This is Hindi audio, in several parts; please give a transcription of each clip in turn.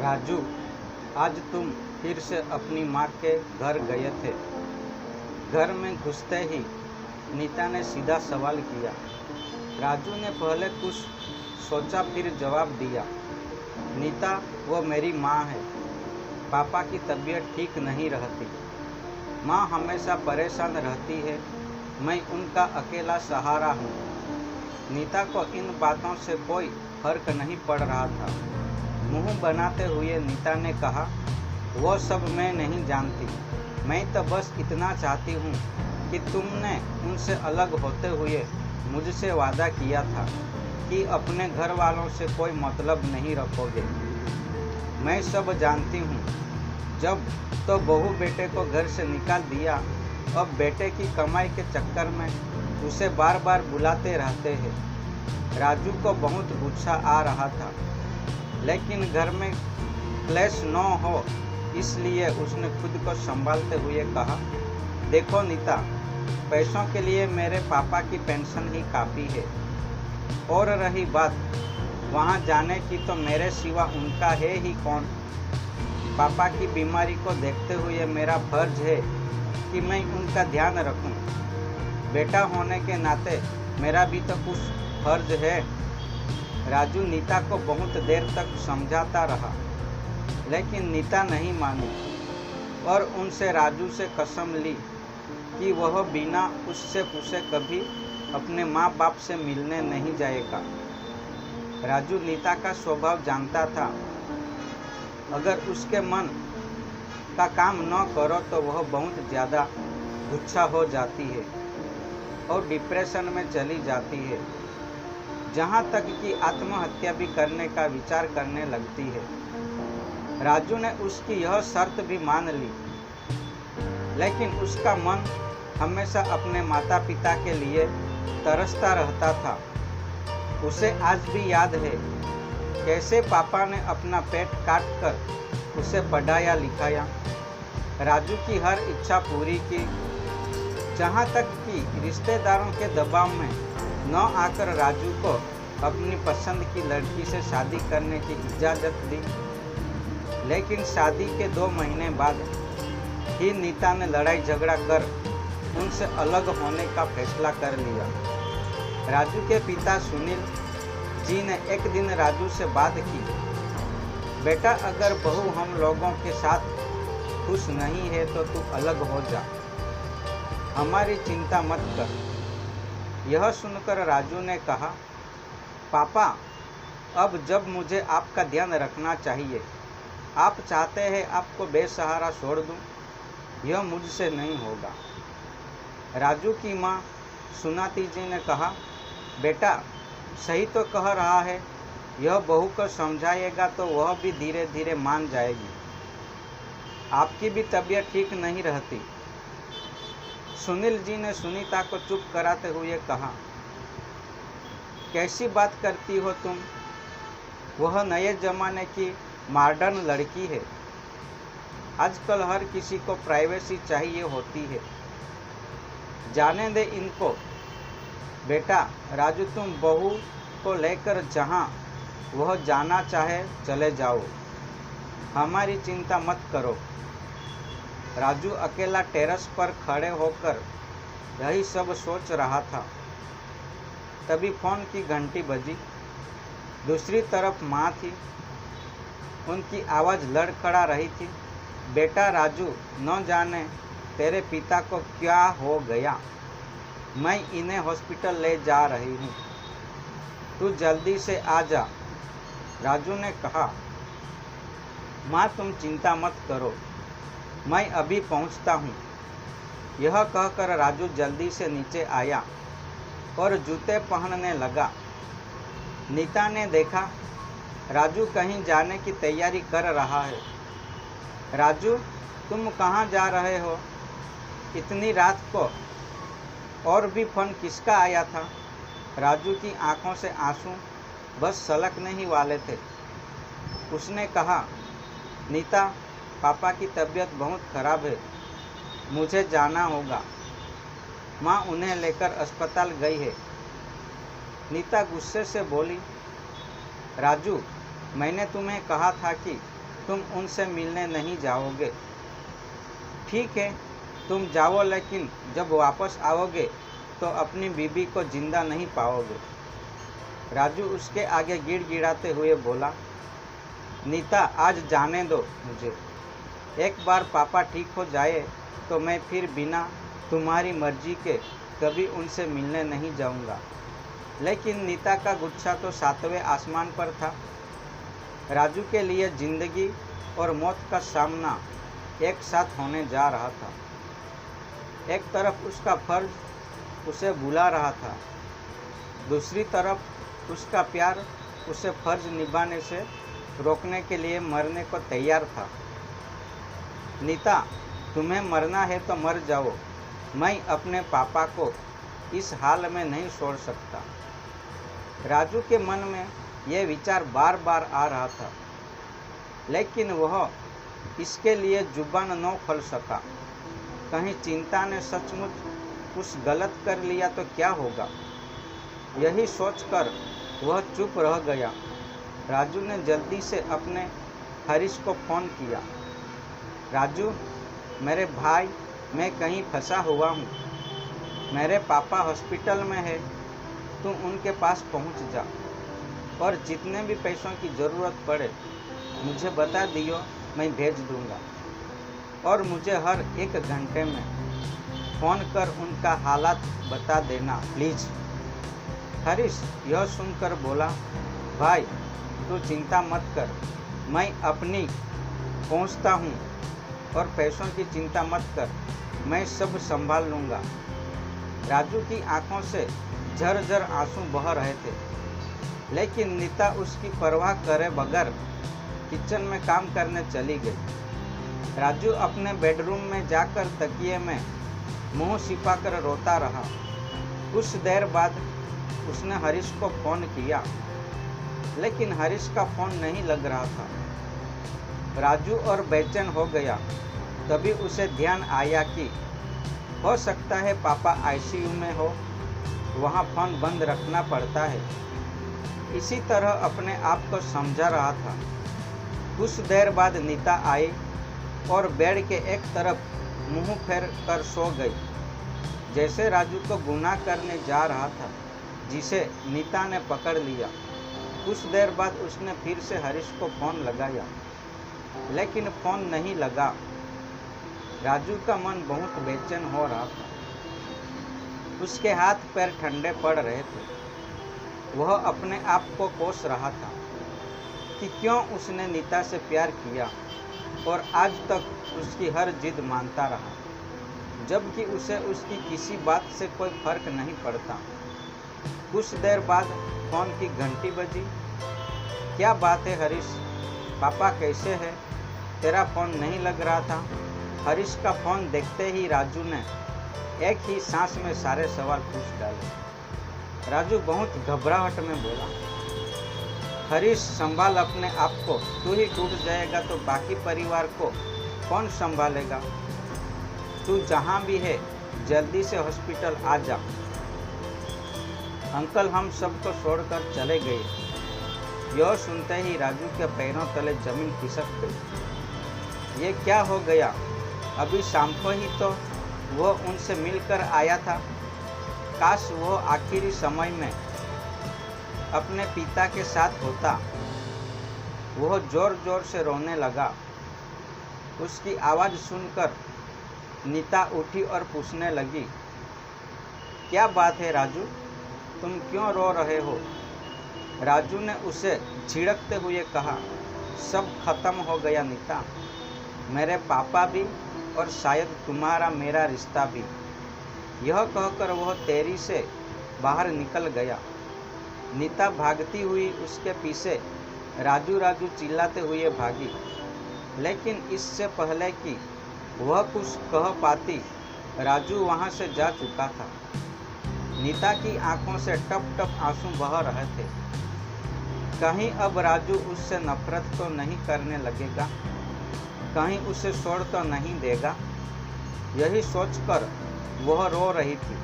राजू, आज तुम फिर से अपनी माँ के घर गए थे। घर में घुसते ही नीता ने सीधा सवाल किया। राजू ने पहले कुछ सोचा, फिर जवाब दिया, नीता, वो मेरी माँ है। पापा की तबीयत ठीक नहीं रहती। माँ हमेशा परेशान रहती है। मैं उनका अकेला सहारा हूँ। नीता को इन बातों से कोई फर्क नहीं पड़ रहा था। मुंह बनाते हुए नीता ने कहा, वो सब मैं नहीं जानती। मैं तो बस इतना चाहती हूँ कि तुमने उनसे अलग होते हुए मुझसे वादा किया था कि अपने घर वालों से कोई मतलब नहीं रखोगे। मैं सब जानती हूँ। जब तो बहू बेटे को घर से निकाल दिया, अब बेटे की कमाई के चक्कर में उसे बार बार बुलाते रहते हैं। राजू को बहुत गुस्सा आ रहा था, लेकिन घर में क्लेश न हो इसलिए उसने खुद को संभालते हुए कहा, देखो नीता, पैसों के लिए मेरे पापा की पेंशन ही काफ़ी है। और रही बात वहाँ जाने की, तो मेरे सिवा उनका है ही कौन। पापा की बीमारी को देखते हुए मेरा फर्ज है कि मैं उनका ध्यान रखूं। बेटा होने के नाते मेरा भी तो कुछ फर्ज है। राजू नीता को बहुत देर तक समझाता रहा, लेकिन नीता नहीं मानी और उनसे राजू से कसम ली कि वह बिना उससे पूछे कभी अपने माँ बाप से मिलने नहीं जाएगा। राजू नीता का स्वभाव जानता था। अगर उसके मन का काम न करो तो वह बहुत ज़्यादा गुस्सा हो जाती है और डिप्रेशन में चली जाती है, जहाँ तक कि आत्महत्या भी करने का विचार करने लगती है। राजू ने उसकी यह शर्त भी मान ली, लेकिन उसका मन हमेशा अपने माता पिता के लिए तरसता रहता था। उसे आज भी याद है कैसे पापा ने अपना पेट काट कर उसे पढ़ाया लिखाया, राजू की हर इच्छा पूरी की, जहाँ तक कि रिश्तेदारों के दबाव में न आकर राजू को अपनी पसंद की लड़की से शादी करने की इजाज़त दी। लेकिन शादी के 2 महीने बाद ही नीता ने लड़ाई झगड़ा कर उनसे अलग होने का फैसला कर लिया। राजू के पिता सुनील जी ने एक दिन राजू से बात की, बेटा, अगर बहू हम लोगों के साथ खुश नहीं है तो तू अलग हो जा, हमारी चिंता मत कर। यह सुनकर राजू ने कहा, पापा, अब जब मुझे आपका ध्यान रखना चाहिए, आप चाहते हैं आपको बेसहारा छोड़ दूं? यह मुझसे नहीं होगा। राजू की माँ सुनाती जी ने कहा, बेटा, सही तो कह रहा है। यह बहू को समझाएगा तो वह भी धीरे धीरे मान जाएगी। आपकी भी तबीयत ठीक नहीं रहती। सुनील जी ने सुनीता को चुप कराते हुए कहा, कैसी बात करती हो तुम? वह नए जमाने की मॉडर्न लड़की है। आजकल हर किसी को प्राइवेसी चाहिए होती है। जाने दे इनको। बेटा राजू, तुम बहू को लेकर जहाँ वह जाना चाहे चले जाओ, हमारी चिंता मत करो। राजू अकेला टेरेस पर खड़े होकर यही सब सोच रहा था। तभी फोन की घंटी बजी। दूसरी तरफ माँ थी। उनकी आवाज़ लड़खड़ा रही थी, बेटा राजू, न जाने तेरे पिता को क्या हो गया। मैं इन्हें हॉस्पिटल ले जा रही हूँ, तू जल्दी से आ जा। राजू ने कहा, माँ तुम चिंता मत करो, मैं अभी पहुँचता हूँ। यह कहकर राजू जल्दी से नीचे आया और जूते पहनने लगा। नीता ने देखा राजू कहीं जाने की तैयारी कर रहा है। राजू, तुम कहाँ जा रहे हो इतनी रात को? और भी फोन किसका आया था? राजू की आंखों से आंसू बस सलकने ही वाले थे। उसने कहा, नीता, पापा की तबीयत बहुत खराब है, मुझे जाना होगा। माँ उन्हें लेकर अस्पताल गई है। नीता गुस्से से बोली, राजू, मैंने तुम्हें कहा था कि तुम उनसे मिलने नहीं जाओगे। ठीक है, तुम जाओ, लेकिन जब वापस आओगे तो अपनी बीबी को जिंदा नहीं पाओगे। राजू उसके आगे गिड़गिड़ाते हुए बोला, नीता, आज जाने दो मुझे। एक बार पापा ठीक हो जाए तो मैं फिर बिना तुम्हारी मर्जी के कभी उनसे मिलने नहीं जाऊंगा। लेकिन नीता का गुच्छा तो 7वें आसमान पर था। राजू के लिए जिंदगी और मौत का सामना एक साथ होने जा रहा था। एक तरफ उसका फर्ज उसे बुला रहा था, दूसरी तरफ उसका प्यार उसे फर्ज निभाने से रोकने के लिए मरने को तैयार था। नीता, तुम्हें मरना है तो मर जाओ, मैं अपने पापा को इस हाल में नहीं छोड़ सकता। राजू के मन में यह विचार बार बार आ रहा था, लेकिन वह इसके लिए जुबान न खोल सका। कहीं चिंता ने सचमुच कुछ गलत कर लिया तो क्या होगा, यही सोचकर वह चुप रह गया। राजू ने जल्दी से अपने हरीश को फ़ोन किया। राजू, मेरे भाई, मैं कहीं फंसा हुआ हूँ। मेरे पापा हॉस्पिटल में है, तुम उनके पास पहुँच जा और जितने भी पैसों की ज़रूरत पड़े मुझे बता दियो, मैं भेज दूँगा। और मुझे हर 1 घंटे में फ़ोन कर उनका हालात बता देना प्लीज़। हरीश यह सुनकर बोला, भाई तू चिंता मत कर, मैं अपनी पहुंचता हूँ और पैसों की चिंता मत कर, मैं सब संभाल लूँगा। राजू की आंखों से झरझर आंसू बह रहे थे, लेकिन नीता उसकी परवाह करे बगैर किचन में काम करने चली गई। राजू अपने बेडरूम में जाकर तकिए में मुंह छिपाकर रोता रहा। कुछ देर बाद उसने हरीश को फ़ोन किया, लेकिन हरीश का फ़ोन नहीं लग रहा था। राजू और बेचैन हो गया। तभी उसे ध्यान आया कि हो सकता है पापा आईसीयू में हो, वहाँ फ़ोन बंद रखना पड़ता है। इसी तरह अपने आप को समझा रहा था। कुछ देर बाद नीता आई और बेड के एक तरफ मुंह फेर कर सो गई, जैसे राजू को गुनाह करने जा रहा था, जिसे नीता ने पकड़ लिया। कुछ देर बाद उसने फिर से हरीश को फ़ोन लगाया, लेकिन फ़ोन नहीं लगा। राजू का मन बहुत बेचैन हो रहा था। उसके हाथ पैर ठंडे पड़ रहे थे। वह अपने आप को कोस रहा था कि क्यों उसने नीता से प्यार किया और आज तक उसकी हर जिद मानता रहा, जबकि उसे उसकी किसी बात से कोई फर्क नहीं पड़ता। कुछ देर बाद फ़ोन की घंटी बजी। क्या बात है हरीश, पापा कैसे है? तेरा फ़ोन नहीं लग रहा था। हरीश का फ़ोन देखते ही राजू ने एक ही सांस में सारे सवाल पूछ डाले। राजू बहुत घबराहट में बोला, हरीश संभाल अपने आप को, तू ही टूट जाएगा तो बाकी परिवार को कौन संभालेगा? तू जहाँ भी है जल्दी से हॉस्पिटल आ जा। अंकल हम सबको छोड़कर चले गए। यह सुनते ही राजू के पैरों तले जमीन खिसक गई। ये क्या हो गया? अभी शाम को ही तो वह उनसे मिलकर आया था। काश वो आखिरी समय में अपने पिता के साथ होता। वह जोर जोर से रोने लगा। उसकी आवाज़ सुनकर नीता उठी और पूछने लगी, क्या बात है राजू, तुम क्यों रो रहे हो? राजू ने उसे झिड़कते हुए कहा, सब खत्म हो गया नीता, मेरे पापा भी और शायद तुम्हारा मेरा रिश्ता भी। यह कहकर वह तेजी से बाहर निकल गया। नीता भागती हुई उसके पीछे राजू राजू चिल्लाते हुए भागी, लेकिन इससे पहले कि वह कुछ कह पाती राजू वहाँ से जा चुका था। नीता की आंखों से टप टप आंसू बह रहे थे। कहीं अब राजू उससे नफरत तो नहीं करने लगेगा, कहीं उसे छोड़ तो नहीं देगा, यही सोचकर वह रो रही थी।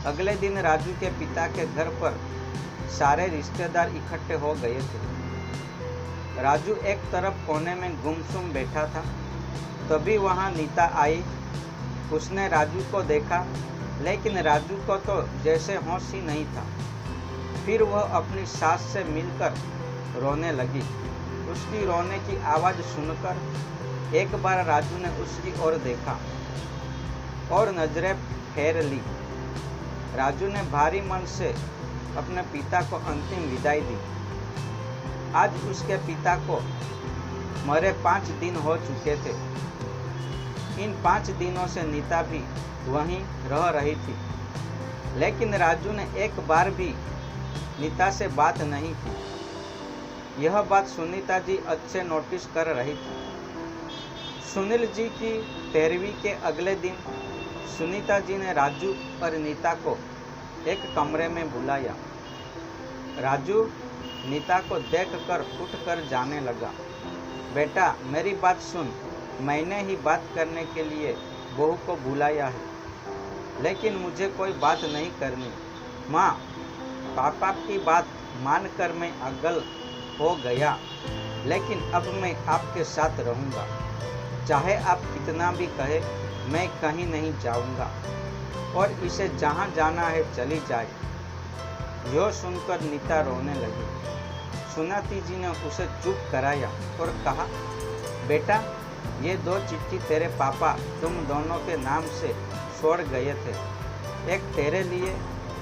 अगले दिन राजू के पिता के घर पर सारे रिश्तेदार इकट्ठे हो गए थे। राजू एक तरफ कोने में गुमसुम बैठा था। तभी वहां नीता आई। उसने राजू को देखा, लेकिन राजू को तो जैसे होश ही नहीं था। फिर वह अपनी सास से मिलकर रोने लगी। उसकी रोने की आवाज़ सुनकर एक बार राजू ने उसकी ओर देखा और नजरें फेर ली। राजू ने भारी मन से अपने पिता को अंतिम विदाई दी। आज उसके पिता को मरे 5 दिन हो चुके थे। इन 5 दिनों से नीता भी वहीं रह रही थी, लेकिन राजू ने एक बार भी नीता से बात नहीं की। यह बात सुनीता जी अच्छे नोटिस कर रही थी। सुनील जी की 13वीं के अगले दिन सुनीता जी ने राजू और नीता को एक कमरे में बुलाया। राजू नीता को देखकर उठकर जाने लगा। बेटा, मेरी बात सुन। मैंने ही बात करने के लिए बहू को बुलाया है, लेकिन मुझे कोई बात नहीं करनी। माँ, पापा की बात मानकर मैं अगल हो गया, लेकिन अब मैं आपके साथ रहूँगा। चाहे आप कितना भी कहे, मैं कहीं नहीं जाऊँगा और इसे जहाँ जाना है चली जाए। यह सुनकर नीता रोने लगी। सुनीता जी ने उसे चुप कराया और कहा, बेटा, ये 2 चिट्ठी तेरे पापा तुम दोनों के नाम से छोड़ गए थे, एक तेरे लिए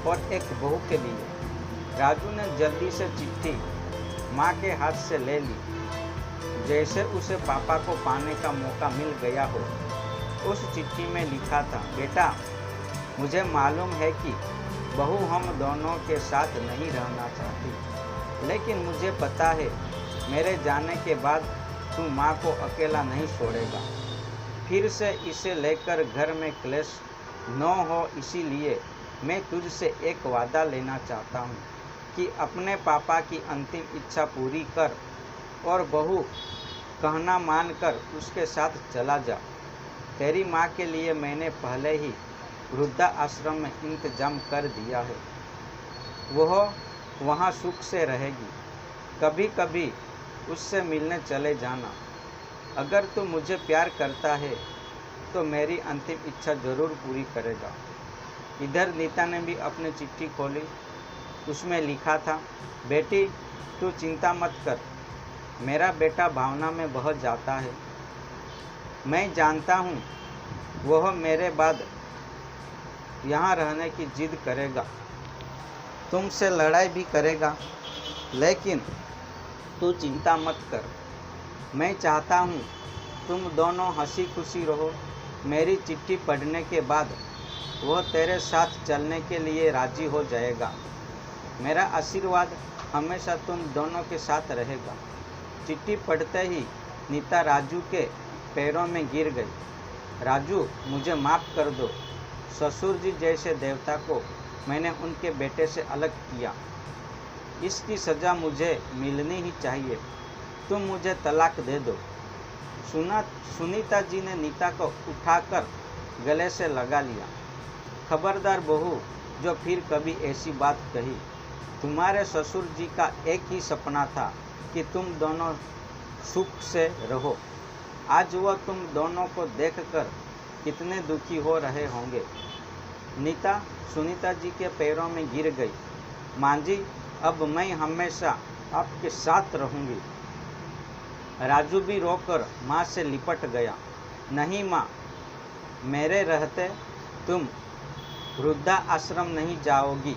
और एक बहू के लिए। राजू ने जल्दी से चिट्ठी माँ के हाथ से ले ली, जैसे उसे पापा को पाने का मौका मिल गया हो। उस चिट्ठी में लिखा था, बेटा, मुझे मालूम है कि बहू हम दोनों के साथ नहीं रहना चाहती, लेकिन मुझे पता है मेरे जाने के बाद तू माँ को अकेला नहीं छोड़ेगा। फिर से इसे लेकर घर में क्लेश न हो, इसीलिए मैं तुझसे एक वादा लेना चाहता हूँ कि अपने पापा की अंतिम इच्छा पूरी कर और बहू कहना मानकर उसके साथ चला जा। तेरी माँ के लिए मैंने पहले ही वृद्धा आश्रम में इंतजाम कर दिया है। वह वहाँ सुख से रहेगी। कभी कभी उससे मिलने चले जाना। अगर तू मुझे प्यार करता है तो मेरी अंतिम इच्छा जरूर पूरी करेगा। इधर नीता ने भी अपनी चिट्ठी खोली। उसमें लिखा था, बेटी, तू चिंता मत कर। मेरा बेटा भावना में बह जाता है। मैं जानता हूँ वह मेरे बाद यहाँ रहने की जिद करेगा, तुमसे लड़ाई भी करेगा, लेकिन तू चिंता मत कर। मैं चाहता हूँ तुम दोनों हंसी खुशी रहो। मेरी चिट्ठी पढ़ने के बाद वह तेरे साथ चलने के लिए राजी हो जाएगा। मेरा आशीर्वाद हमेशा तुम दोनों के साथ रहेगा। चिट्ठी पढ़ते ही नीता राजू के पैरों में गिर गई। राजू, मुझे माफ़ कर दो। ससुर जी जैसे देवता को मैंने उनके बेटे से अलग किया। इसकी सज़ा मुझे मिलनी ही चाहिए। तुम मुझे तलाक दे दो। सुनीता जी ने नीता को उठाकर गले से लगा लिया। खबरदार बहू, जो फिर कभी ऐसी बात कही। तुम्हारे ससुर जी का एक ही सपना था कि तुम दोनों सुख से रहो। आज वह तुम दोनों को देखकर कितने दुखी हो रहे होंगे। नीता सुनीता जी के पैरों में गिर गई। माँ जी, अब मैं हमेशा आपके साथ रहूँगी। राजू भी रोकर माँ से लिपट गया। नहीं माँ, मेरे रहते तुम वृद्धा आश्रम नहीं जाओगी।